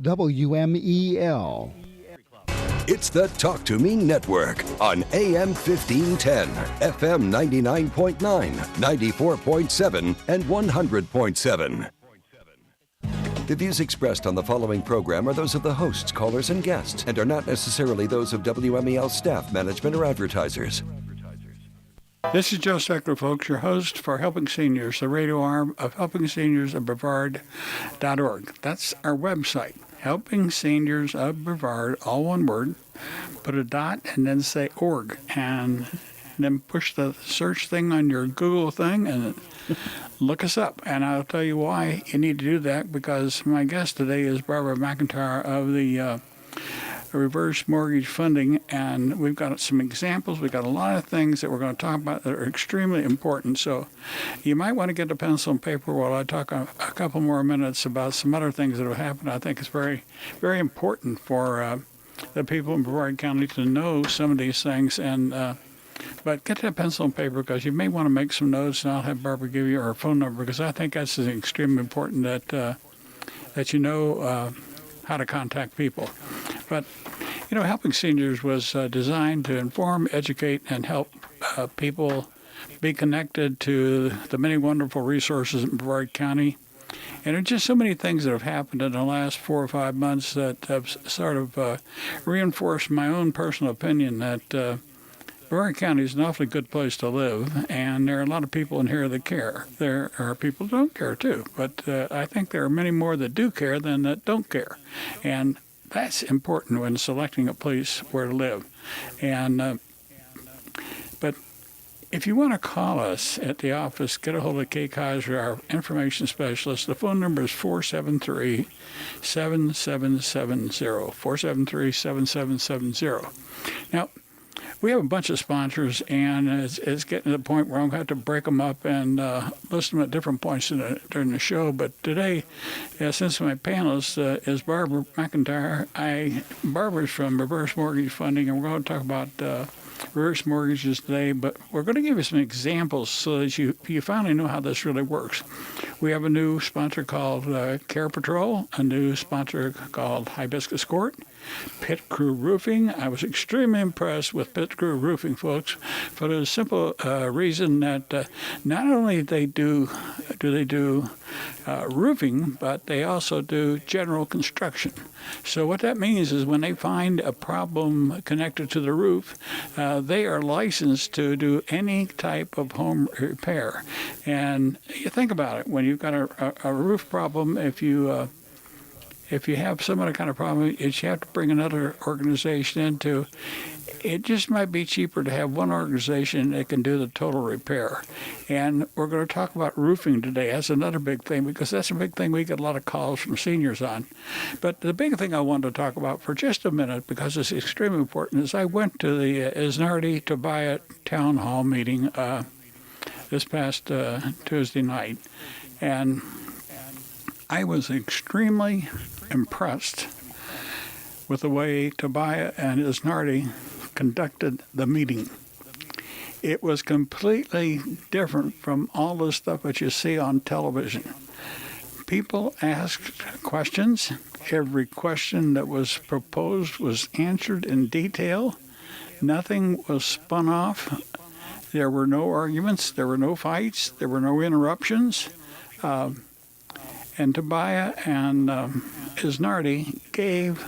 WMEL. It's the Talk to Me Network on AM 1510, FM 99.9, 94.7, and 100.7. The views expressed on the following program are those of the hosts, callers, and guests, and are not necessarily those of WMEL staff, management, or advertisers. This is Joe Steckler, folks, your host for Helping Seniors, the radio arm of Helping Seniors of Brevard.org. That's our website, Helping Seniors of Brevard, all one word. Put a dot and then say org, and then push the search thing on your Google thing and look us up. And I'll tell you why you need to do that, because my guest today is Barbara McIntyre of the reverse mortgage funding, and we've got some examples. We've got a lot of things that we're going to talk about that are extremely important. So you might want to get a pencil and paper while I talk a couple more minutes about some other things that have happened. I think it's very, very important for the people in Brevard County to know some of these things. And but get that pencil and paper, because you may want to make some notes, and I'll have Barbara give you her phone number, because I think that's extremely important that you know how to contact people. But, you know, Helping Seniors was designed to inform, educate, and help people be connected to the many wonderful resources in Brevard County. And there are just so many things that have happened in the last 4 or 5 months that have sort of reinforced my own personal opinion that Brevard County is an awfully good place to live, and there are a lot of people in here that care. There are people who don't care, too, but I think there are many more that do care than that don't care. And that's important when selecting a place where to live. And but if you want to call us at the office, get a hold of Kay Kaiser, our information specialist. The phone number is 473-7770, 473-7770. Now, we have a bunch of sponsors, and it's getting to the point where I'm going to have to break them up and list them at different points during the show. But today, since my panelist is Barbara McIntyre, Barbara's from Reverse Mortgage Funding, and we're going to talk about reverse mortgages today. But we're going to give you some examples so that you finally know how this really works. We have a new sponsor called Care Patrol, a new sponsor called Hibiscus Court, Pit Crew Roofing. I was extremely impressed with Pit Crew Roofing, folks, for the simple reason that not only do they do roofing, but they also do general construction. So what that means is when they find a problem connected to the roof, they are licensed to do any type of home repair. And you think about it, when you've got a roof problem, if you have some other kind of problem, you have to bring another organization into. It just might be cheaper to have one organization that can do the total repair. And we're going to talk about roofing today. That's another big thing, because that's a big thing we get a lot of calls from seniors on. But the big thing I wanted to talk about for just a minute, because it's extremely important, is I went to the Isnardi Tobiah Town Hall meeting this past Tuesday night. And I was extremely impressed with the way Tobiah and Isnardi conducted the meeting. It was completely different from all the stuff that you see on television. People asked questions. Every question that was proposed was answered in detail. Nothing was spun off. There were no arguments. There were no fights. There were no interruptions. And Tobiah and Isnardi gave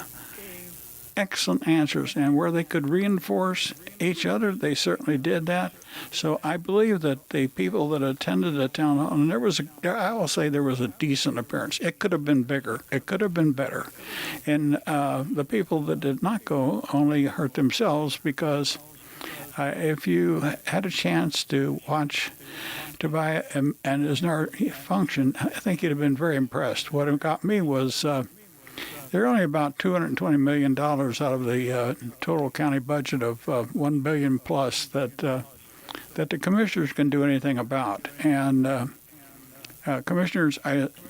excellent answers, and where they could reinforce each other, they certainly did that. So I believe that the people that attended the town hall, and I will say there was a decent appearance. It could have been bigger. It could have been better. And the people that did not go only hurt themselves, because if you had a chance to watch Tobiah and Isnardi function, I think you'd have been very impressed. What got me was they're only about $220 million out of the total county budget of $1 billion plus that the commissioners can do anything about. And Commissioners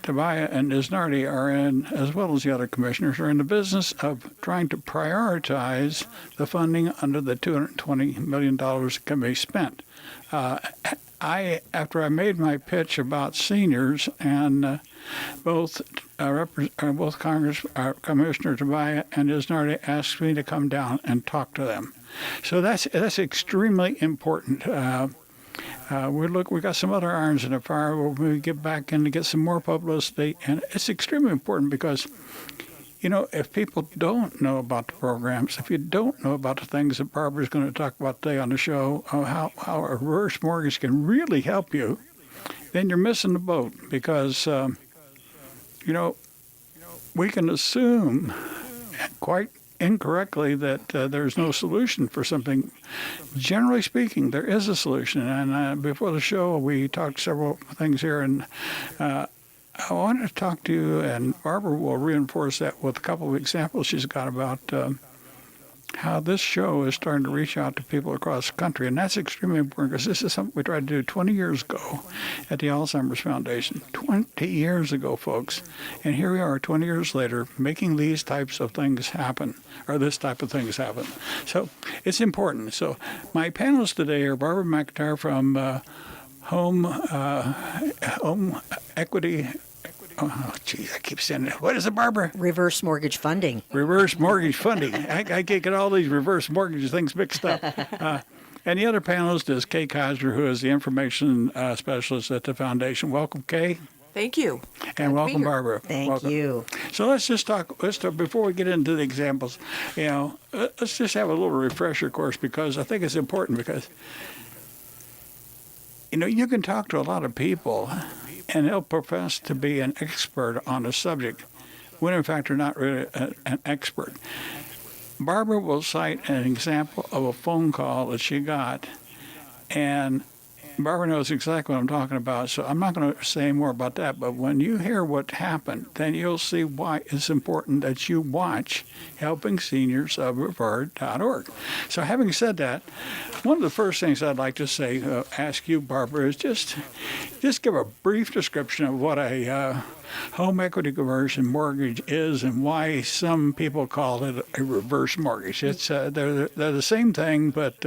Tobiah and Isnardi are in, as well as the other commissioners, are in the business of trying to prioritize the funding under the $220 million that can be spent. after I made my pitch about seniors, and both Congress Commissioner Tobias and Isnardi asked me to come down and talk to them. So that's extremely important. We got some other irons in the fire. We'll maybe get back in to get some more publicity, and it's extremely important because, if people don't know about the programs, if you don't know about the things that Barbara's going to talk about today on the show, how a reverse mortgage can really help you, then you're missing the boat because, we can assume quite incorrectly that there's no solution for something. Generally speaking, there is a solution. And before the show, we talked several things here, and I wanted to talk to you, and Barbara will reinforce that with a couple of examples she's got about how this show is starting to reach out to people across the country. And that's extremely important because this is something we tried to do 20 years ago at the Alzheimer's Foundation. 20 years ago, folks. And here we are 20 years later making these types of things happen, or this type of things happen. So it's important. So my panelists today are Barbara McIntyre from Home Equity. Oh, geez, I keep saying it. What is it, Barbara? Reverse mortgage funding. Reverse mortgage funding. I can't get all these reverse mortgage things mixed up. And the other panelist is Kay Kaiser, who is the information specialist at the foundation. Welcome, Kay. Thank you. And welcome, Barbara. Thank you. So let's talk, before we get into the examples, let's just have a little refresher course because I think it's important because, you can talk to a lot of people and they'll profess to be an expert on a subject when in fact they're not really an expert. Barbara will cite an example of a phone call that she got, and Barbara knows exactly what I'm talking about, so I'm not going to say more about that. But when you hear what happened, then you'll see why it's important that you watch Helping Seniors of Brevard.org. So having said that, one of the first things I'd like to say, ask you, Barbara, is just give a brief description of what a home equity conversion mortgage is and why some people call it a reverse mortgage. It's they're the same thing, but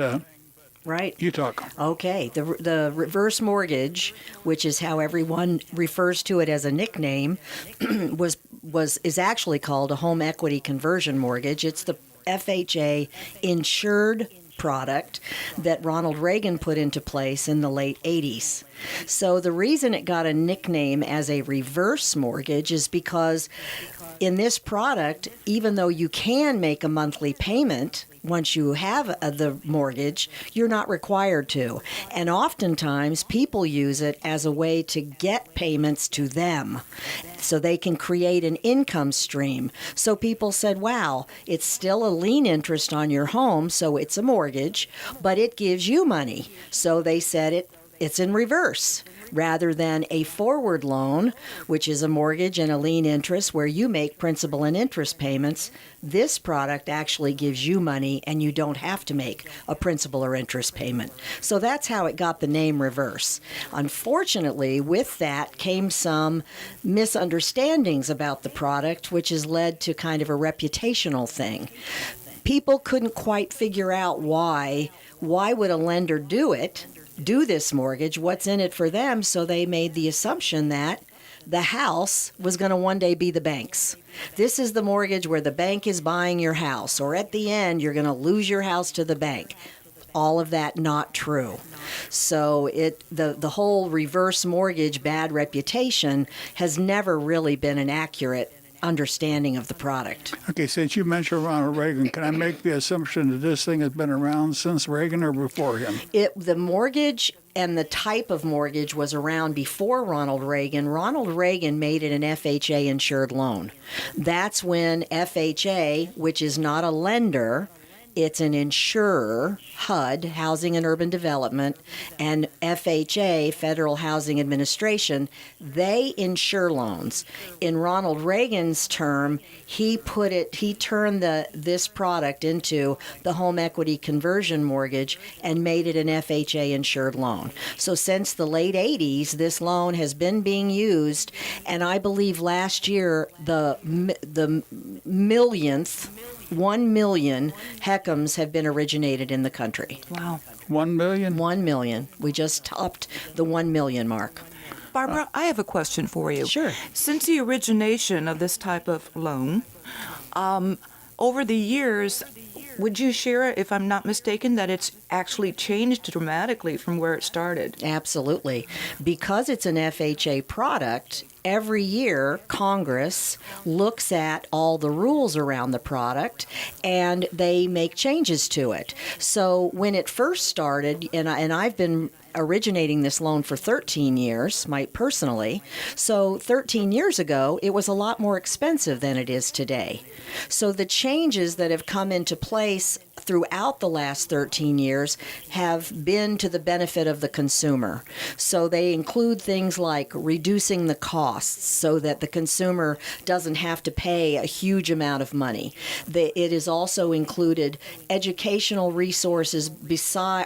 Right. You talk. Okay. The reverse mortgage, which is how everyone refers to it as a nickname, is actually called a home equity conversion mortgage. It's the FHA insured product that Ronald Reagan put into place in the late 80s. So the reason it got a nickname as a reverse mortgage is because in this product, even though you can make a monthly payment once you have the mortgage, you're not required to. And oftentimes, people use it as a way to get payments to them so they can create an income stream. So people said, wow, it's still a lien interest on your home, so it's a mortgage, but it gives you money. So they said it's in reverse. Rather than a forward loan, which is a mortgage and a lien interest where you make principal and interest payments, this product actually gives you money and you don't have to make a principal or interest payment. So that's how it got the name reverse. Unfortunately, with that came some misunderstandings about the product, which has led to kind of a reputational thing. People couldn't quite figure out why would a lender do this mortgage, what's in it for them, so they made the assumption that the house was going to one day be the bank's. This is the mortgage where the bank is buying your house, or at the end you're going to lose your house to the bank. All of that not true. So the whole reverse mortgage bad reputation has never really been an accurate understanding of the product. Okay, since you mentioned Ronald Reagan, can I make the assumption that this thing has been around since Reagan or before him? The mortgage and the type of mortgage was around before Ronald Reagan. Ronald Reagan made it an FHA insured loan. That's when FHA, which is not a lender, it's an insurer, HUD, Housing and Urban Development, and FHA, Federal Housing Administration, they insure loans. In Ronald Reagan's term, he turned this product into the home equity conversion mortgage and made it an FHA insured loan. So since the late 80s, this loan has been being used, and I believe last year the millionth 1 million HECMs have been originated in the country. Wow. 1 million? 1 million. We just topped the 1 million mark. Barbara, I have a question for you. Sure. Since the origination of this type of loan, over the years, would you share, if I'm not mistaken, that it's actually changed dramatically from where it started? Absolutely. Because it's an FHA product, every year Congress looks at all the rules around the product and they make changes to it. So when it first started, and I've been originating this loan for 13 years, personally. So 13 years ago, it was a lot more expensive than it is today. So the changes that have come into place throughout the last 13 years have been to the benefit of the consumer. So they include things like reducing the costs so that the consumer doesn't have to pay a huge amount of money. It has also included educational resources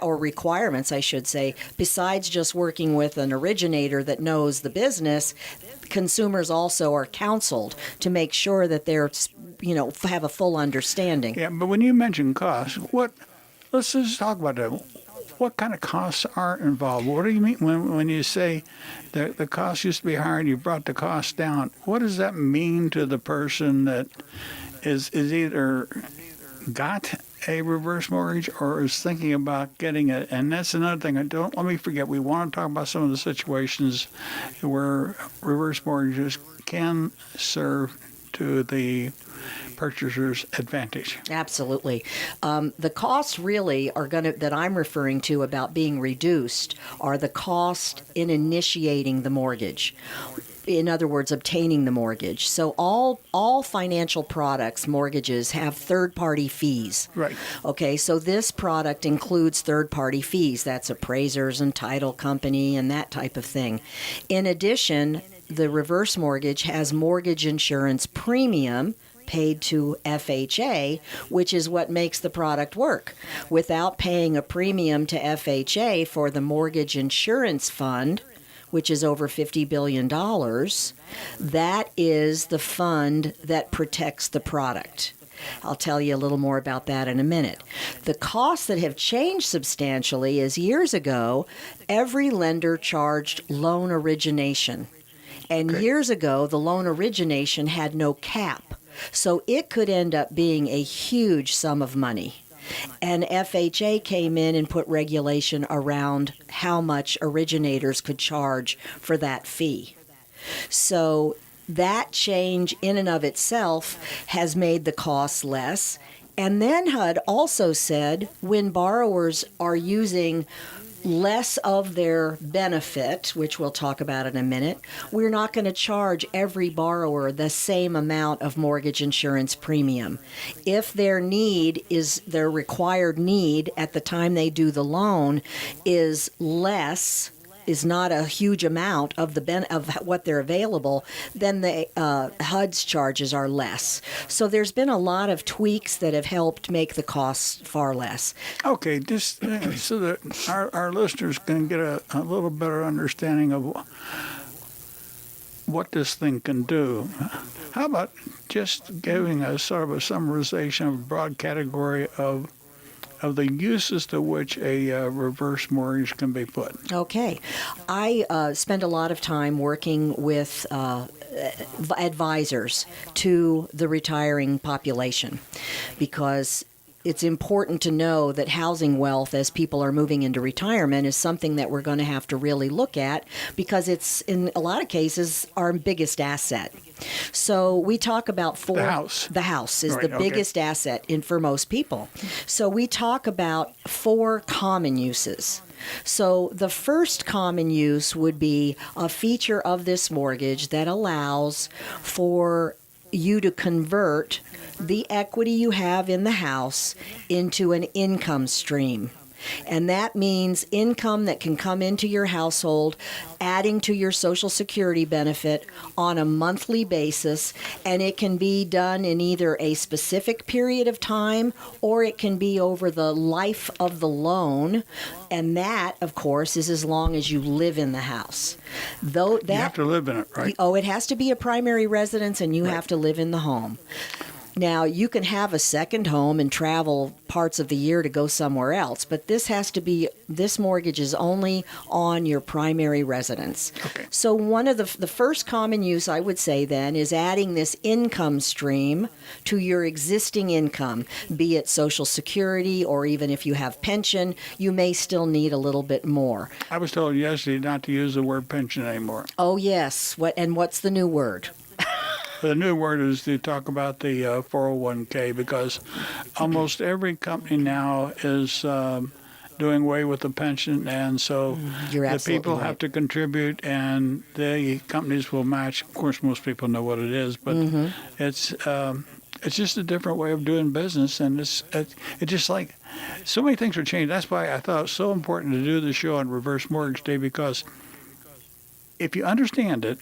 or requirements, I should say, besides just working with an originator that knows the business. Consumers also are counseled to make sure that they're, have a full understanding. Yeah, but when you mention costs, let's just talk about that. What kind of costs are involved? What do you mean when you say the cost used to be higher and you brought the cost down? What does that mean to the person that is either got a reverse mortgage or is thinking about getting it? And that's another thing. Let me forget. We want to talk about some of the situations where reverse mortgages can serve to the purchaser's advantage. Absolutely. The costs really that I'm referring to about being reduced are the cost in initiating the mortgage. In other words, obtaining the mortgage. So all financial products, mortgages, have third-party fees. Right. Okay, so this product includes third-party fees. That's appraisers and title company and that type of thing. In addition, the reverse mortgage has mortgage insurance premium paid to FHA, which is what makes the product work. Without paying a premium to FHA for the mortgage insurance fund, which is over $50 billion, that is the fund that protects the product. I'll tell you a little more about that in a minute. The costs that have changed substantially is years ago, every lender charged loan origination. And years ago, the loan origination had no cap. So it could end up being a huge sum of money. And FHA came in and put regulation around how much originators could charge for that fee. So that change in and of itself has made the costs less. And then HUD also said when borrowers are using less of their benefit, which we'll talk about in a minute, we're not going to charge every borrower the same amount of mortgage insurance premium. If their required need at the time they do the loan is not a huge amount of what they're available, then the HUD's charges are less. So there's been a lot of tweaks that have helped make the costs far less. Okay, just so that our listeners can get a little better understanding of what this thing can do. How about just giving us sort of a summarization of a broad category of the uses to which a reverse mortgage can be put? Okay. I spend a lot of time working with advisors to the retiring population because it's important to know that housing wealth as people are moving into retirement is something that we're going to have to really look at because it's, in a lot of cases, our biggest asset. So we talk about The house. The house is Right, the okay. biggest asset for most people. So we talk about 4 common uses. So the first common use would be a feature of this mortgage that allows for you to convert the equity you have in the house into an income stream. And that means income that can come into your household, adding to your Social Security benefit on a monthly basis. And it can be done in either a specific period of time or it can be over the life of the loan. And that, of course, is as long as you live in the house. You have to live in it, right? Oh, it has to be a primary residence and you have to live in the home. Now, you can have a second home and travel parts of the year to go somewhere else, but this mortgage is only on your primary residence. Okay. So one of the first common use, I would say then, is adding this income stream to your existing income, be it Social Security or even if you have pension, you may still need a little bit more. I was told yesterday not to use the word pension anymore. Oh, yes. What's the new word? The new word is to talk about the 401k, because almost every company now is doing away with the pension, and so You're the absolutely people right. have to contribute, and the companies will match. Of course, most people know what it is, but it's just a different way of doing business, and it's just like so many things are changed. That's why I thought it was so important to do the show on Reverse Mortgage Day, because if you understand it,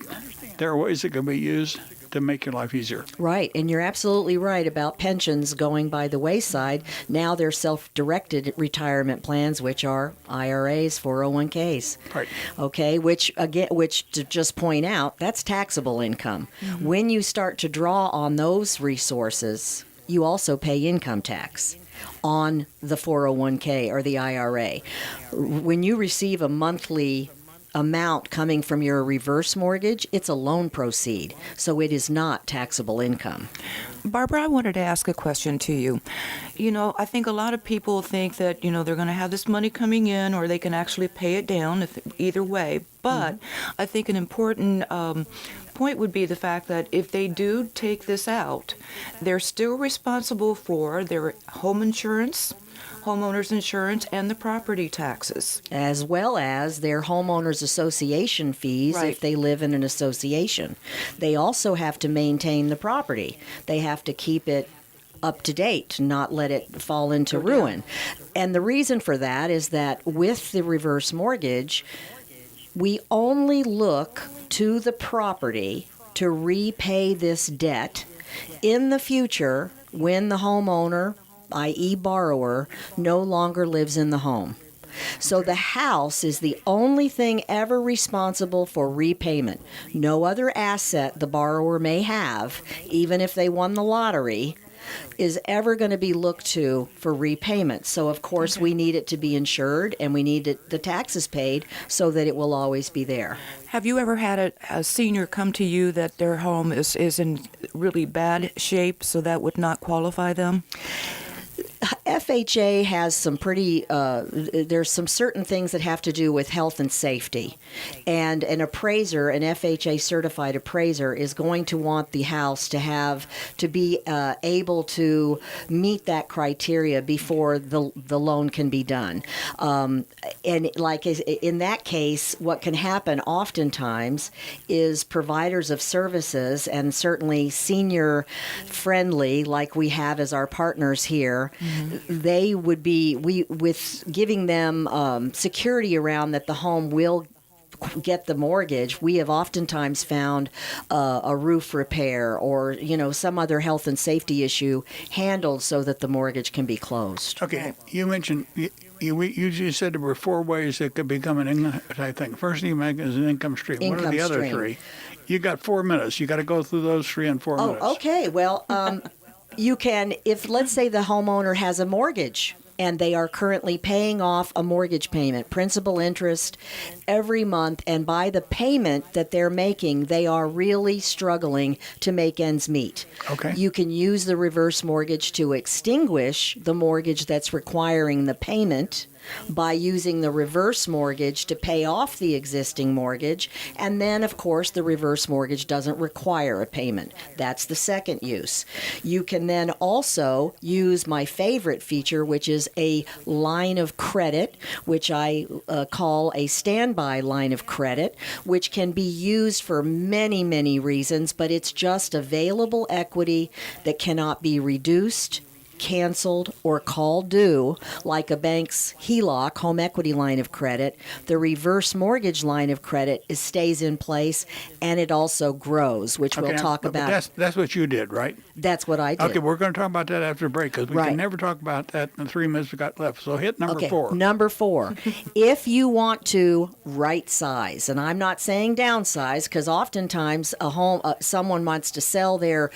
there are ways it can be used to make your life easier. Right, and you're absolutely right about pensions going by the wayside. Now they're self-directed retirement plans, which are IRAs, 401ks. Right. Okay, which to just point out, that's taxable income. When you start to draw on those resources, you also pay income tax on the 401k or the IRA. When you receive a monthly amount coming from your reverse mortgage, it's a loan proceed, so it is not taxable income. Barbara, I wanted to ask a question to you. I think a lot of people think that, they're going to have this money coming in or they can actually pay it down either way. But I think an important point would be the fact that if they do take this out, they're still responsible for their home insurance, homeowners insurance, and the property taxes. As well as their homeowners association fees Right. if they live in an association. They also have to maintain the property. They have to keep it up to date, not let it fall into ruin. And the reason for that is that with the reverse mortgage, we only look to the property to repay this debt in the future when the homeowner, i.e. borrower, no longer lives in the home. So the house is the only thing ever responsible for repayment. No other asset the borrower may have, even if they won the lottery, is ever going to be looked to for repayment. So, of course, we need it to be insured, and we need the taxes paid so that it will always be there. Have you ever had a senior come to you that their home is in really bad shape, so that would not qualify them? FHA has some there's some certain things that have to do with health and safety. And an appraiser, an FHA certified appraiser, is going to want the house to be able to meet that criteria before the loan can be done. And like in that case, what can happen oftentimes is providers of services, and certainly senior friendly, like we have as our partners here, they would be, with giving them security around that the home will get the mortgage. We have oftentimes found a roof repair or some other health and safety issue handled so that the mortgage can be closed. Okay, you mentioned you said there were 4 ways that could become an income. I think first you make is an income stream. What are Income the other stream. 3? You got 4 minutes. You got to go through those 3 in 4 minutes. Oh, okay. Well, you can, if let's say the homeowner has a mortgage and they are currently paying off a mortgage payment, principal, interest, every month, and by the payment that they're making, they are really struggling to make ends meet. Okay. You can use the reverse mortgage to extinguish the mortgage that's requiring the payment by using the reverse mortgage to pay off the existing mortgage, and then, of course, the reverse mortgage doesn't require a payment. That's the second use. You can then also use my favorite feature, which is a line of credit, which I call a standby line of credit, which can be used for many, many reasons, but it's just available equity that cannot be reduced, canceled or called due, like a bank's HELOC, home equity line of credit, the reverse mortgage line of credit stays in place, and it also grows, which we'll talk about. That's what you did, right? That's what I did. Okay, we're going to talk about that after the break because we can never talk about that in the 3 minutes we got left. So hit number 4. Number 4. If you want to right size, and I'm not saying downsize, because oftentimes a home, someone wants to sell their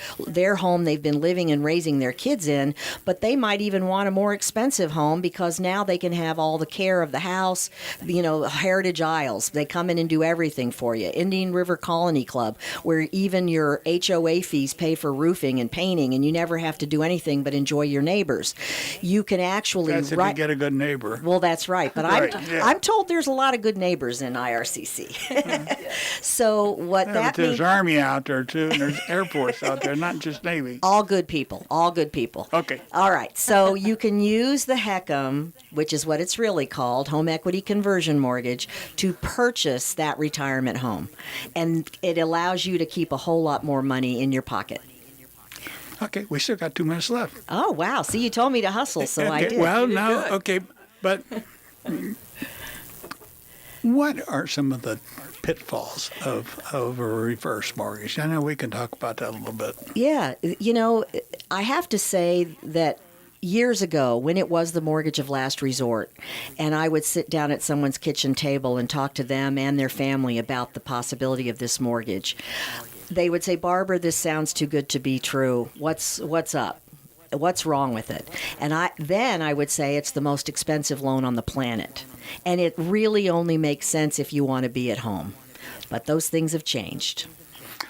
home they've been living and raising their kids in, but they might even want a more expensive home because now they can have all the care of the house. Heritage Isles, they come in and do everything for you. Indian River Colony Club, where even your HOA fees pay for roofing and painting, and you never have to do anything but enjoy your neighbors. You can actually That's if you get a good neighbor. Well, that's right. But I'm told there's a lot of good neighbors in IRCC. So what that means? There's Army out there too, and there's Air Force out there, not just Navy. All good people. All good people. Okay. All right. So you can use the HECM, which is what it's really called, home equity conversion mortgage, to purchase that retirement home, and it allows you to keep a whole lot more money in your pocket. Okay, we still got 2 minutes left. Oh, wow. See, you told me to hustle, so I did. Well, no, okay, but what are some of the pitfalls of a reverse mortgage? I know we can talk about that a little bit. Yeah, I have to say that years ago, when it was the mortgage of last resort, and I would sit down at someone's kitchen table and talk to them and their family about the possibility of this mortgage, they would say, "Barbara, this sounds too good to be true. What's up? What's wrong with it?" And I would say it's the most expensive loan on the planet. And it really only makes sense if you want to be at home. But those things have changed.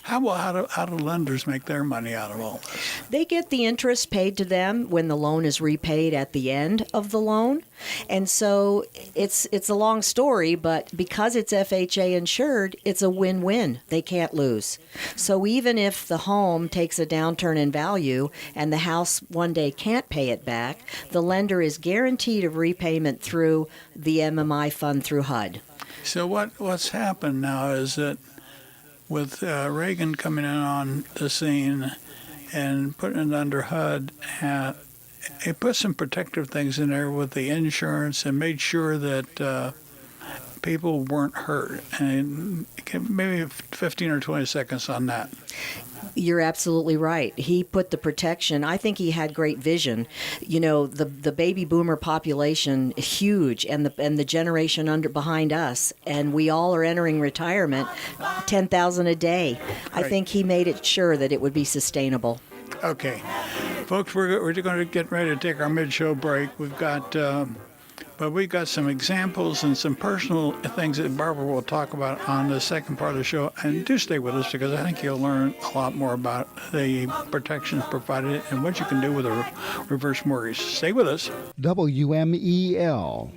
How do lenders make their money out of all this? They get the interest paid to them when the loan is repaid at the end of the loan. And so it's a long story, but because it's FHA insured, it's a win-win. They can't lose. So even if the home takes a downturn in value and the house one day can't pay it back, the lender is guaranteed a repayment through the MMI fund through HUD. So what's happened now is that with Reagan coming in on the scene and putting it under HUD, it put some protective things in there with the insurance and made sure that people weren't hurt. And maybe 15 or 20 seconds on that. You're absolutely right. He put the protection. I think he had great vision. The baby boomer population is huge, and the generation behind us, and we all are entering retirement, 10,000 a day. Right. I think he made it sure that it would be sustainable. Okay, folks, we're going to get ready to take our mid-show break. We've got some examples and some personal things that Barbara will talk about on the second part of the show. And do stay with us because I think you'll learn a lot more about the protections provided and what you can do with a reverse mortgage. Stay with us. WMEL.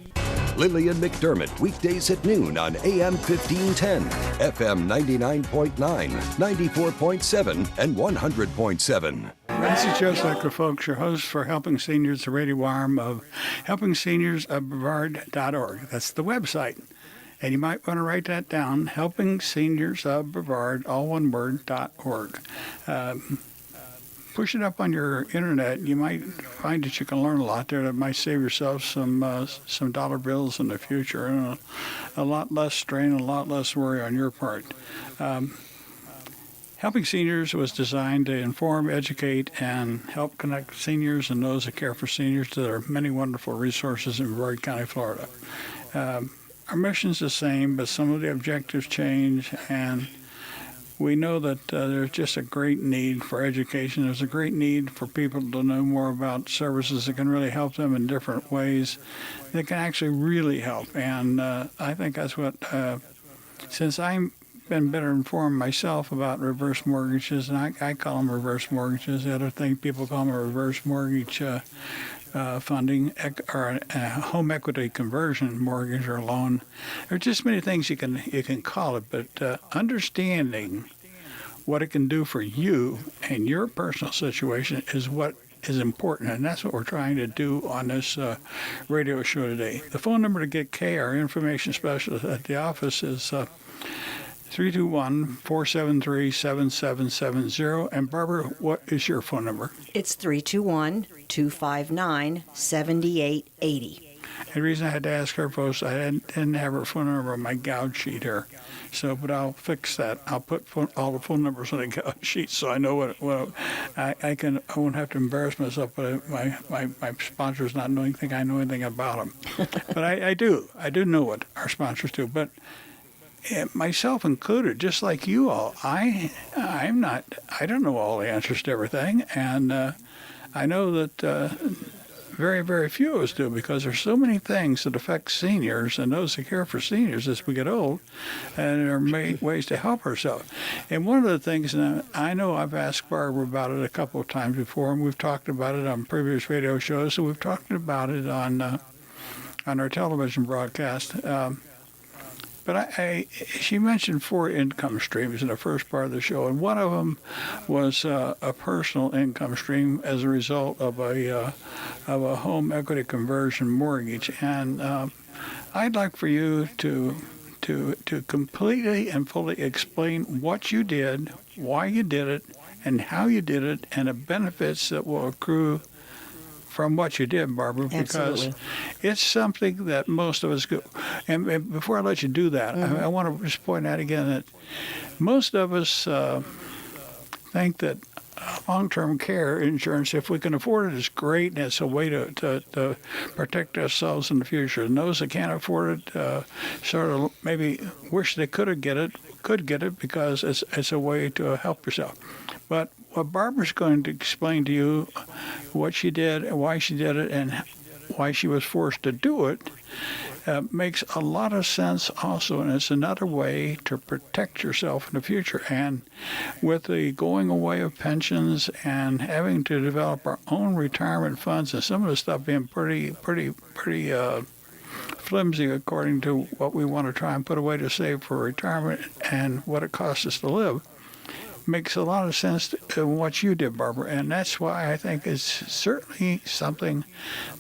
Lillian McDermott, weekdays at noon on AM 1510, FM 99.9, 94.7, and 100.7. This is Joe Steckler, folks, your host for Helping Seniors, the radio arm of helpingseniorsofbrevard.org. That's the website. And you might want to write that down, helpingseniorsofbrevard, all one word, .org. Push it up on your internet. You might find that you can learn a lot there that might save yourself some dollar bills in the future and a lot less strain, a lot less worry on your part. Helping Seniors was designed to inform, educate, and help connect seniors and those that care for seniors to their many wonderful resources in Brevard County, Florida. Our mission's the same, but some of the objectives change, and we know that there's just a great need for education. There's a great need for people to know more about services that can really help them in different ways that can actually really help. And I think that's what, since I've been better informed myself about reverse mortgages, and I call them reverse mortgages. The other thing people call them a reverse mortgage funding or a home equity conversion mortgage or loan. There are just many things you can call it, but understanding what it can do for you and your personal situation is what is important, and that's what we're trying to do on this radio show today. The phone number to get Kay, our information specialist at the office, is 321-473-7770. And Barbara, what is your phone number? It's 321-259-7880. And the reason I had to ask her, folks, I didn't have her phone number on my gouge sheet here. So, but I'll fix that. I'll put all the phone numbers on the gouge sheet so I know what I won't have to embarrass myself. But my sponsors not knowing think I know anything about them. But I do know what our sponsors do. But myself included, just like you all, I don't know all the answers to everything, and I know that very, very few of us do, because there's so many things that affect seniors and those who care for seniors as we get old, and there are ways to help ourselves. And one of the things, and I know I've asked Barbara about it a couple of times before, and we've talked about it on previous radio shows, so we've talked about it on our television broadcast. But she mentioned 4 income streams in the first part of the show, and one of them was a personal income stream as a result of a home equity conversion mortgage. And I'd like for you to completely and fully explain what you did, why you did it, and how you did it, and the benefits that will accrue from what you did, Barbara, because Absolutely. it's something that most of us go. And before I let you do that, I want to just point out again that most of us think that long-term care insurance, if we can afford it, is great, and it's a way to protect ourselves in the future. And those that can't afford it sort of maybe wish they could get it because it's a way to help yourself. But what Barbara's going to explain to you, what she did and why she did it and why she was forced to do it, makes a lot of sense also, and it's another way to protect yourself in the future. And with the going away of pensions and having to develop our own retirement funds, and some of the stuff being pretty flimsy according to what we want to try and put away to save for retirement and what it costs us to live, makes a lot of sense to what you did, Barbara, and that's why I think it's certainly something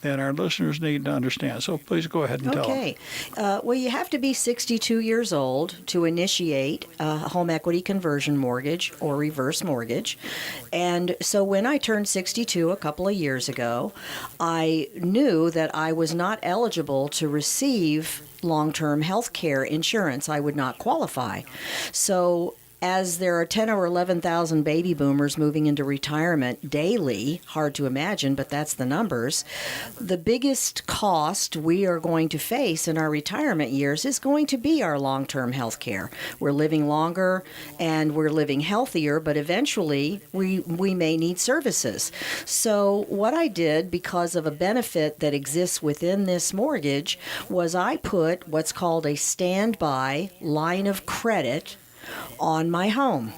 that our listeners need to understand. So please go ahead and tell them. Okay. Well, you have to be 62 years old to initiate a home equity conversion mortgage or reverse mortgage. And so when I turned 62 a couple of years ago, I knew that I was not eligible to receive long-term health care insurance. I would not qualify. So as there are 10 or 11,000 baby boomers moving into retirement daily, hard to imagine, but that's the numbers, the biggest cost we are going to face in our retirement years is going to be our long-term health care. We're living longer and we're living healthier, but eventually we may need services. So what I did, because of a benefit that exists within this mortgage, was I put what's called a standby line of credit on my home.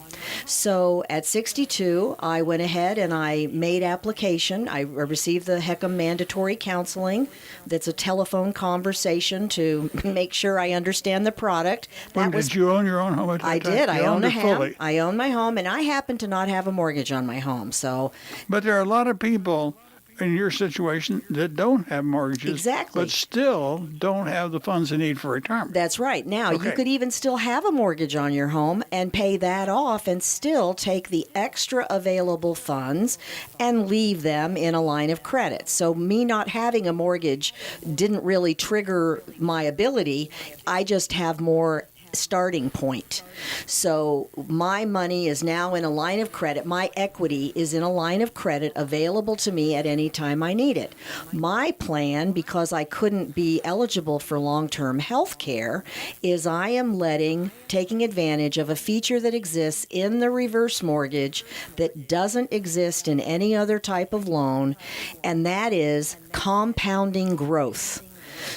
So at 62, I went ahead and I made application. I received the HECM mandatory counseling. That's a telephone conversation to make sure I understand the product. Did you own your own home at that I time? did. You I owned own a it fully. home. I own my home, and I happen to not have a mortgage on my home. So, But there are a lot of people in your situation that don't have mortgages, Exactly. but still don't have the funds they need for retirement. that's right. Now, you Okay. could even still have a mortgage on your home and pay that off and still take the extra available funds and leave them in a line of credit. So me not having a mortgage didn't really trigger my ability. I just have more starting point. So my money is now in a line of credit. My equity is in a line of credit available to me at any time I need it. My plan, because I couldn't be eligible for long-term health care, is I am taking advantage of a feature that exists in the reverse mortgage that doesn't exist in any other type of loan, and that is compounding growth.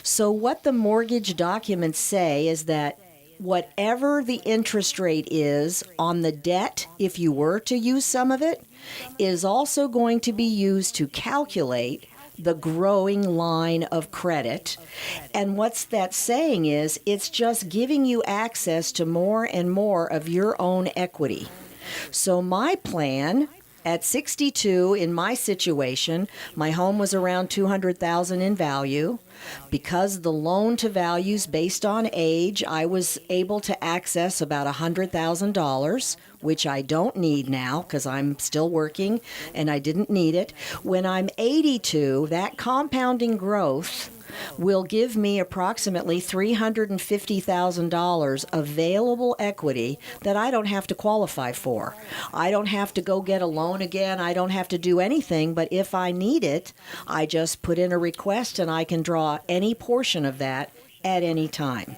So what the mortgage documents say is that whatever the interest rate is on the debt, if you were to use some of it, is also going to be used to calculate the growing line of credit. And what's that saying is it's just giving you access to more and more of your own equity. So my plan At 62, in my situation, my home was around $200,000 in value. Because the loan to values based on age, I was able to access about $100,000, which I don't need now because I'm still working and I didn't need it. When I'm 82, that compounding growth will give me approximately $350,000 available equity that I don't have to qualify for. I don't have to go get a loan again. I don't have to do anything, but if I need it, I just put in a request and I can draw any portion of that at any time.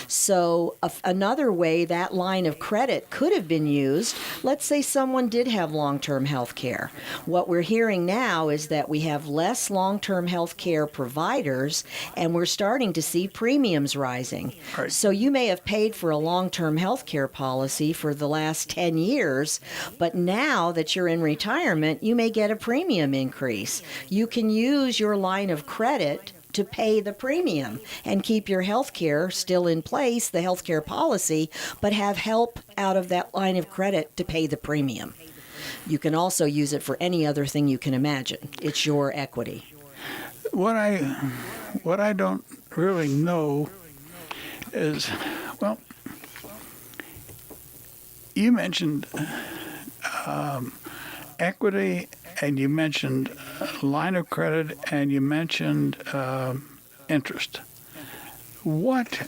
So another way that line of credit could have been used, let's say someone did have long-term health care. What we're hearing now is that we have less long-term health care providers, and we're starting to see premiums rising. Right. So you may have paid for a long-term health care policy for the last 10 years, but now that you're in retirement, you may get a premium increase. You can use your line of credit to pay the premium and keep your health care still in place, the health care policy, but have help out of that line of credit to pay the premium. You can also use it for any other thing you can imagine. It's your equity. What I don't really know is, well, you mentioned equity, and you mentioned line of credit, and you mentioned interest. What?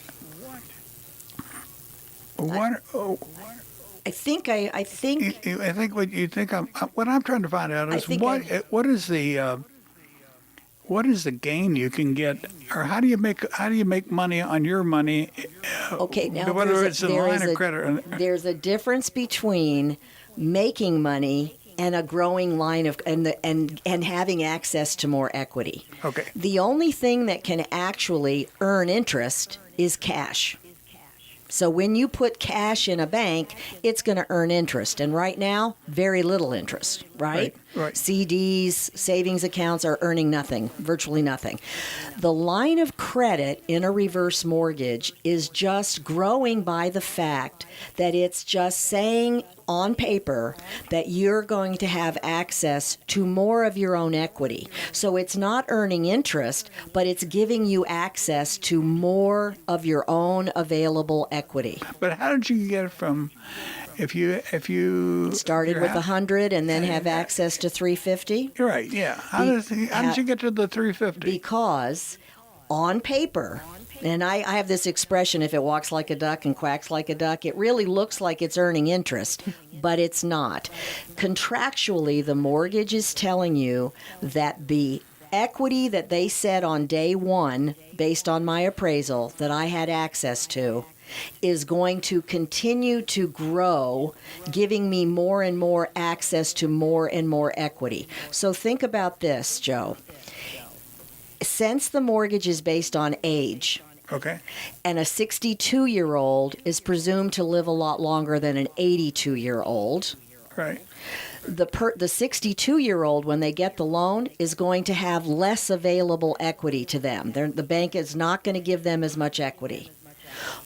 I think I think what you think. What I'm trying to find out is what is the gain you can get, or how do you make money on your money? Okay, now whether it's a line of credit. There's a difference between making money and a growing line of and having access to more equity. Okay. The only thing that can actually earn interest is cash. So when you put cash in a bank, it's going to earn interest. And right now, very little interest, right? Right. CDs, savings accounts are earning nothing, virtually nothing. The line of credit in a reverse mortgage is just growing by the fact that it's just saying on paper that you're going to have access to more of your own equity. So it's not earning interest, but it's giving you access to more of your own available equity. But how did you get it from if you started with 100 and then have access to 350? You're right, yeah. How did you get to the 350? Because on paper, and I have this expression, if it walks like a duck and quacks like a duck, it really looks like it's earning interest, but it's not. Contractually, the mortgage is telling you that the equity that they said on day one, based on my appraisal, that I had access to, is going to continue to grow, giving me more and more access to more and more equity. So think about this, Joe. Since the mortgage is based on age, okay, and a 62-year-old is presumed to live a lot longer than an 82-year-old, right, the 62-year-old, when they get the loan, is going to have less available equity to them. The bank is not going to give them as much equity.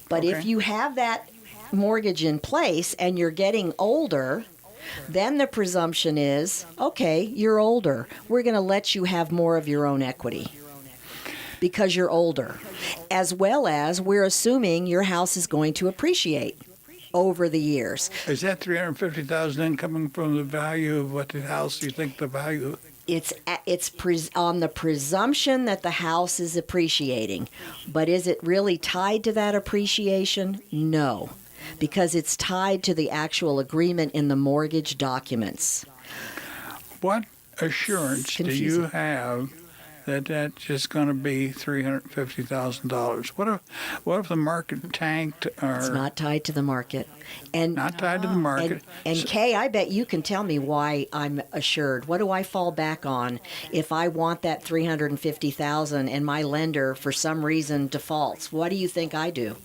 But if you have that mortgage in place and you're getting older, then the presumption is, okay, you're older. We're going to let you have more of your own equity because you're older. As well as we're assuming your house is going to appreciate over the years. Is that $350,000 coming from the value of what the house you think the value? It's on the presumption that the house is appreciating. But is it really tied to that appreciation? No, because it's tied to the actual agreement in the mortgage documents. What assurance do you have that that's just going to be $350,000? What if the market tanked? Or it's not tied to the market. And not tied to the market. And Kay, I bet you can tell me why I'm assured. What do I fall back on if I want that $350,000 and my lender for some reason defaults? What do you think I do?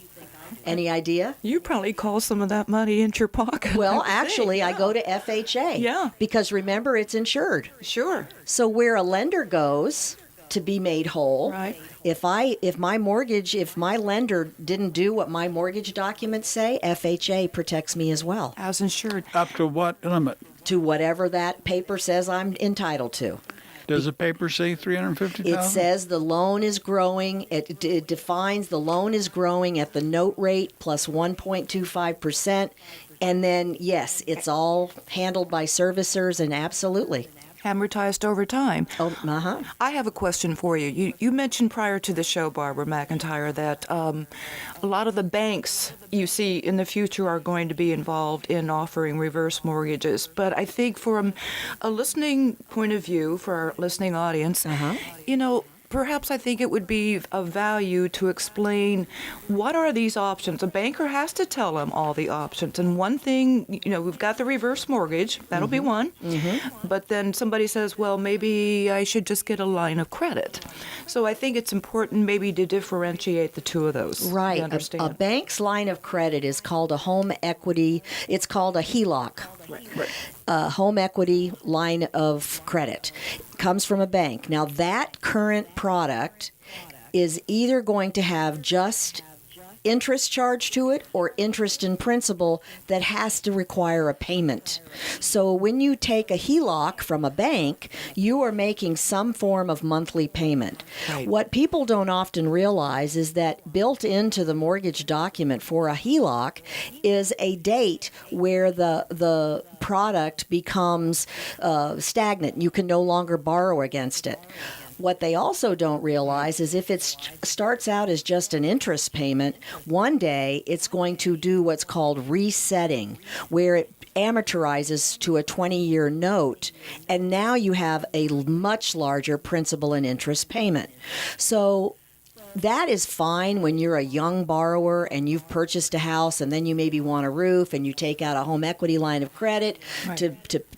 Any idea? You probably call some of that money into your pocket. Well, actually, I go to FHA. Yeah. Because remember, it's insured. Sure. So where a lender goes to be made whole, right. If my lender didn't do what my mortgage documents say, FHA protects me as well. As insured. Up to what limit? to whatever that paper says I'm entitled to. Does the paper say $350,000? It says the loan is growing. It defines the loan is growing at the note rate plus 1.25%. And then, yes, it's all handled by servicers, and absolutely. Amortized over time. Oh, uh-huh. I have a question for you. You mentioned prior to the show, Barbara McIntyre, that a lot of the banks you see in the future are going to be involved in offering reverse mortgages. But I think from a listening point of view, for our listening audience, perhaps I think it would be of value to explain what are these options. A banker has to tell them all the options. And one thing, we've got the reverse mortgage. That'll be one. Mm-hmm. But then somebody says, well, maybe I should just get a line of credit. So I think it's important maybe to differentiate the two of those. Right. You understand? A bank's line of credit is called a home equity. It's called a HELOC. Right. A home equity line of credit comes from a bank. Now, that current product is either going to have just interest charged to it or interest in principal that has to require a payment. So when you take a HELOC from a bank, you are making some form of monthly payment. Right. What people don't often realize is that built into the mortgage document for a HELOC is a date where the product becomes stagnant. You can no longer borrow against it. What they also don't realize is if it starts out as just an interest payment, one day it's going to do what's called resetting, where it amortizes to a 20-year note, and now you have a much larger principal and interest payment. So that is fine when you're a young borrower and you've purchased a house and then you maybe want a roof and you take out a home equity line of credit to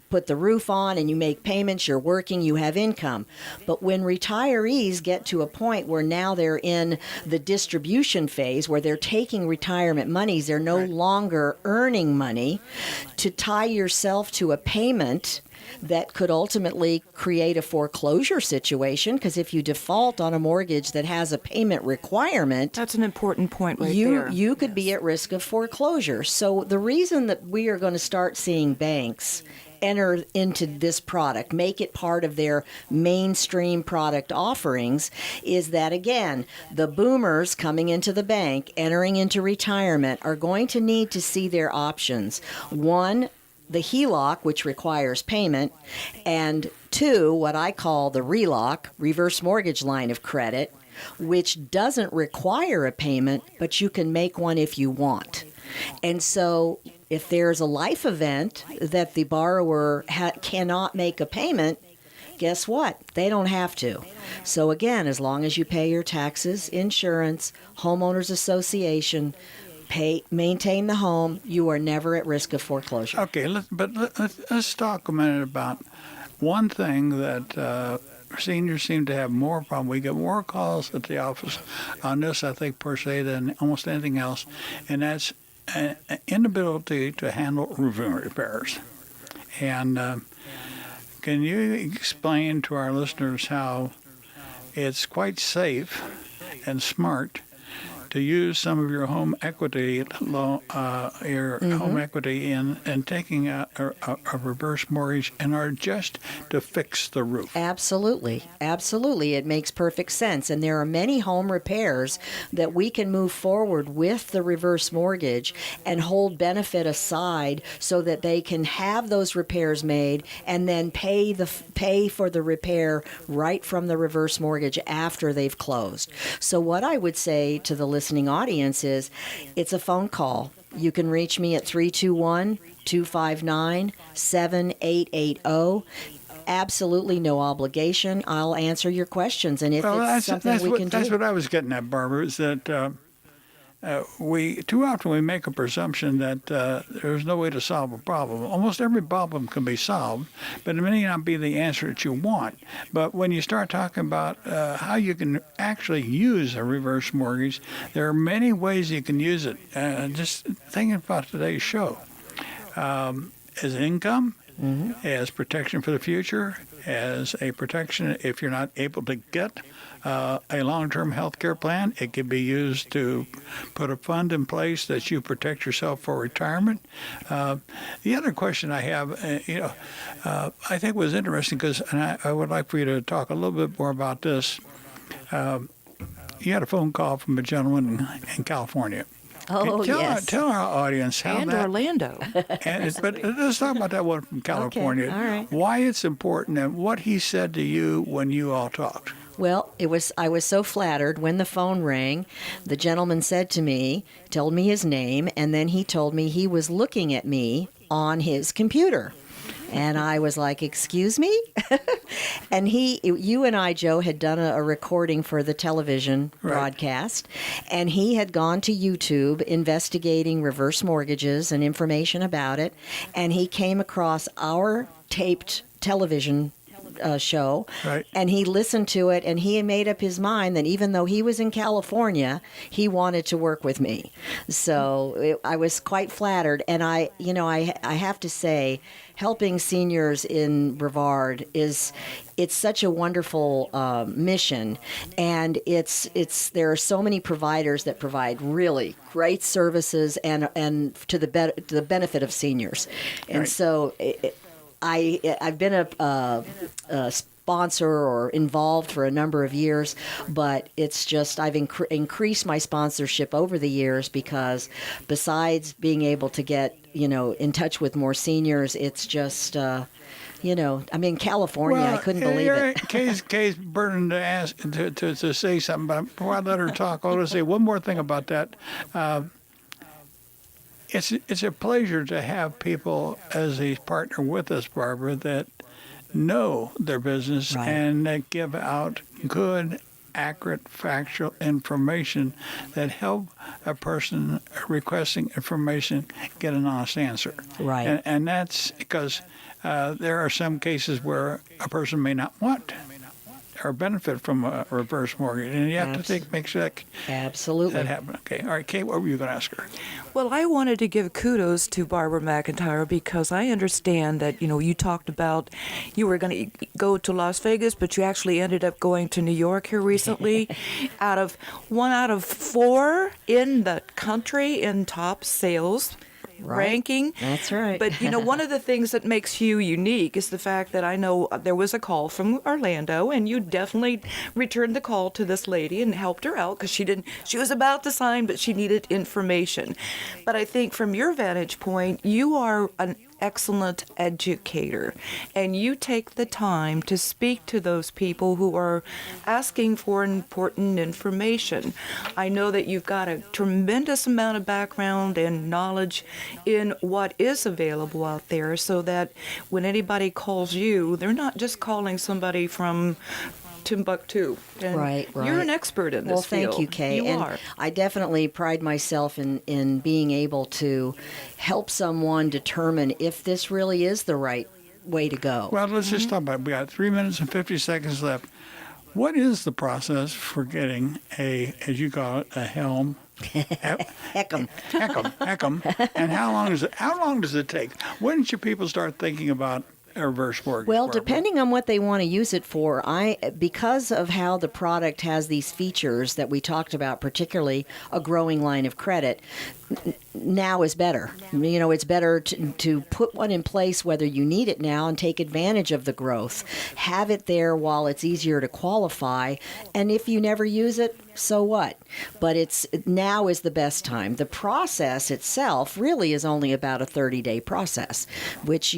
put the roof on and you make payments, you're working, you have income. But when retirees get to a point where now they're in the distribution phase where they're taking retirement monies, they're no longer earning money, to tie yourself to a payment that could ultimately create a foreclosure situation, because if you default on a mortgage that has a payment requirement, that's an important point right there. You could be at risk of foreclosure. So the reason that we are going to start seeing banks enter into this product, make it part of their mainstream product offerings, is that, again, the boomers coming into the bank, entering into retirement, are going to need to see their options. One, the HELOC, which requires payment, and two, what I call the RELOC, reverse mortgage line of credit, which doesn't require a payment, but you can make one if you want. And so if there's a life event that the borrower cannot make a payment, guess what? They don't have to. So again, as long as you pay your taxes, insurance, homeowners association, maintain the home, you are never at risk of foreclosure. Okay, let's talk a minute about one thing that seniors seem to have more problem. We get more calls at the office on this, I think, per se, than almost anything else, and that's an inability to handle roofing repairs. And can you explain to our listeners how it's quite safe and smart to use some of your home equity home equity in taking a reverse mortgage in order just to fix the roof? Absolutely. It makes perfect sense. And there are many home repairs that we can move forward with the reverse mortgage and hold benefit aside so that they can have those repairs made and then pay for the repair right from the reverse mortgage after they've closed. So what I would say to the listening audience is it's a phone call. You can reach me at 321-259-7880. Absolutely no obligation. I'll answer your questions, and if it's something we can do. That's what I was getting at, Barbara, is that we too often we make a presumption that there's no way to solve a problem. Almost every problem can be solved, but it may not be the answer that you want. But when you start talking about how you can actually use a reverse mortgage, there are many ways you can use it. Just thinking about today's show, is it income? as protection for the future, as a protection if you're not able to get a long-term health care plan. It can be used to put a fund in place that you protect yourself for retirement. The other question I have, I think was interesting because I would like for you to talk a little bit more about this. You had a phone call from a gentleman in California. Oh, yes. Tell our audience how And that. Orlando. But let's talk about that one from California. Okay, all right. Why it's important and what he said to you when you all talked. Well, I was so flattered when the phone rang. The gentleman said to me, told me his name, and then he told me he was looking at me on his computer. And I was like, excuse me? And you and I, Joe, had done a recording for the television broadcast. And he had gone to YouTube investigating reverse mortgages and information about it. And he came across our taped television show, and he listened to it, and he made up his mind that even though he was in California, he wanted to work with me. So I was quite flattered, and I have to say, helping seniors in Brevard it's such a wonderful mission, and there are so many providers that provide really great services and to the benefit of seniors, and so. I've been a sponsor or involved for a number of years, but it's just I've increased my sponsorship over the years because besides being able to get in touch with more seniors, it's just California, I couldn't believe it. Kay's burning to ask to say something, but before I let her talk, I want to say one more thing about that. It's a pleasure to have people as a partner with us, Barbara, that know their business and that give out good, accurate, factual information that help a person requesting information get an honest answer. Right. And that's because there are some cases where a person may not want or benefit from a reverse mortgage, and you have to make sure that happens. Okay, all right, Kate, what were you going to ask her? Well, I wanted to give kudos to Barbara McIntyre because I understand that, you talked about you were going to go to Las Vegas, but you actually ended up going to New York here recently. Out of 4 in the country in top sales ranking. That's right. But, one of the things that makes you unique is the fact that I know there was a call from Orlando, and you definitely returned the call to this lady and helped her out because she was about to sign, but she needed information. But I think from your vantage point, you are an excellent educator, and you take the time to speak to those people who are asking for important information. I know that you've got a tremendous amount of background and knowledge in what is available out there, so that when anybody calls you, they're not just calling somebody from Timbuktu. And right. You're an expert in this Well, field. thank you, Kay. You and are. I definitely pride myself in being able to help someone determine if this really is the right way to go. Well, let's just talk about it. We got 3 minutes and 50 seconds left. What is the process for getting as you call it, a HELM? HECM. HECM. And how long does it take? When should people start thinking about a reverse mortgage? Well, Barbara? depending on what they want to use it for, because of how the product has these features that we talked about, particularly a growing line of credit, now is better. It's better to put one in place whether you need it now and take advantage of the growth. Have it there while it's easier to qualify, and if you never use it, so what? But now is the best time. The process itself really is only about a 30-day process, which,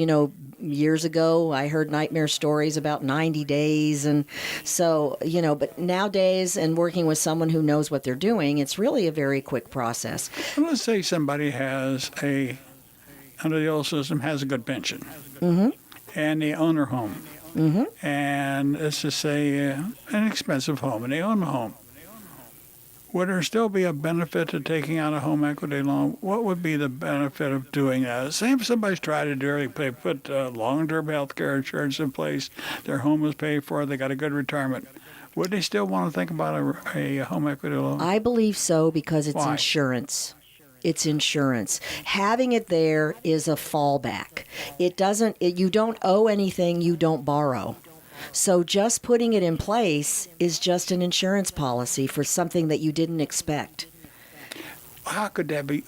years ago I heard nightmare stories about 90 days. And so, but nowadays, and working with someone who knows what they're doing, it's really a very quick process. Well, let's say somebody has under the old system, has a good pension. Mm-hmm. And they own their home. Mm-hmm. And let's just say an expensive home, and they own the home. Would there still be a benefit to taking out a home equity loan? What would be the benefit of doing that? Say if somebody's tried to do it, they put long-term health care insurance in place, their home is paid for, they got a good retirement. Would they still want to think about a home equity loan? I believe so because it's Why? insurance. It's insurance. Having it there is a fallback. You don't owe anything, you don't borrow. So just putting it in place is just an insurance policy for something that you didn't expect. How could that be?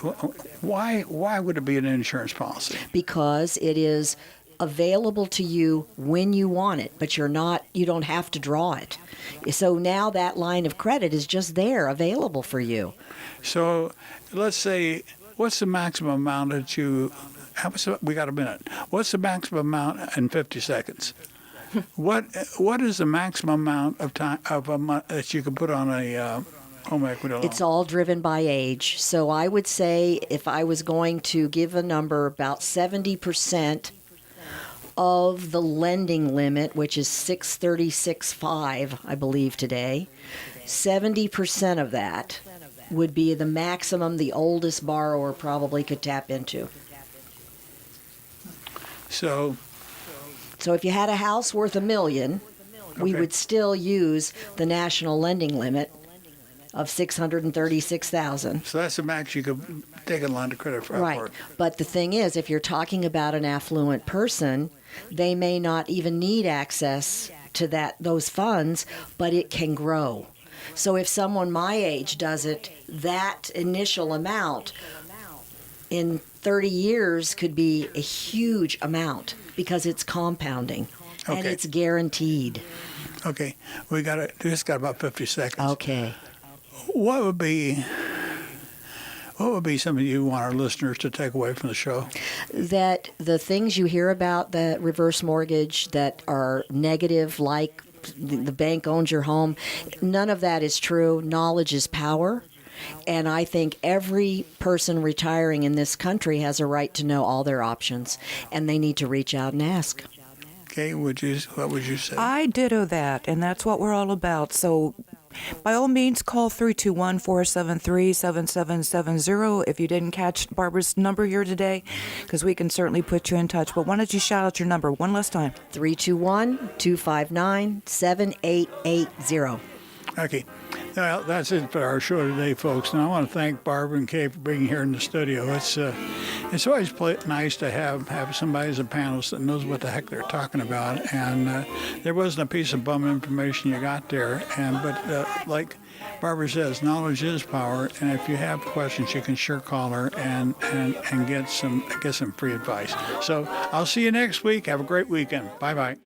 Why would it be an insurance policy? Because it is available to you when you want it, but you don't have to draw it. So now that line of credit is just there, available for you. So let's say, what's the maximum amount that we got a minute. What's the maximum amount in 50 seconds? What is the maximum amount of time that you can put on a home equity loan? It's all driven by age. So I would say if I was going to give a number, about 70% of the lending limit, which is 636.5, I believe today, 70% of that would be the maximum the oldest borrower probably could tap into. So if you had a house worth $1 million, we would still use the national lending limit of $636,000. So that's the max you could take a line of credit for. Right. But the thing is, if you're talking about an affluent person, they may not even need access to those funds, but it can grow. So if someone my age does it, that initial amount in 30 years could be a huge amount because it's compounding and it's guaranteed. Okay. We just got about 50 seconds. Okay. What would be something you want our listeners to take away from the show? That the things you hear about the reverse mortgage that are negative, like the bank owns your home, none of that is true. Knowledge is power. And I think every person retiring in this country has a right to know all their options, and they need to reach out and ask. Okay, what would you say? I ditto that, and that's what we're all about. So by all means, call 321-473-7770 if you didn't catch Barbara's number here today, because we can certainly put you in touch. But why don't you shout out your number one last time? 321-259-7880. Okay. Well, that's it for our show today, folks. And I want to thank Barbara and Kay for being here in the studio. It's always nice to have somebody as a panelist that knows what the heck they're talking about. And there wasn't a piece of bum information you got there. But like Barbara says, knowledge is power. And if you have questions, you can sure call her and get some free advice. So I'll see you next week. Have a great weekend. Bye-bye.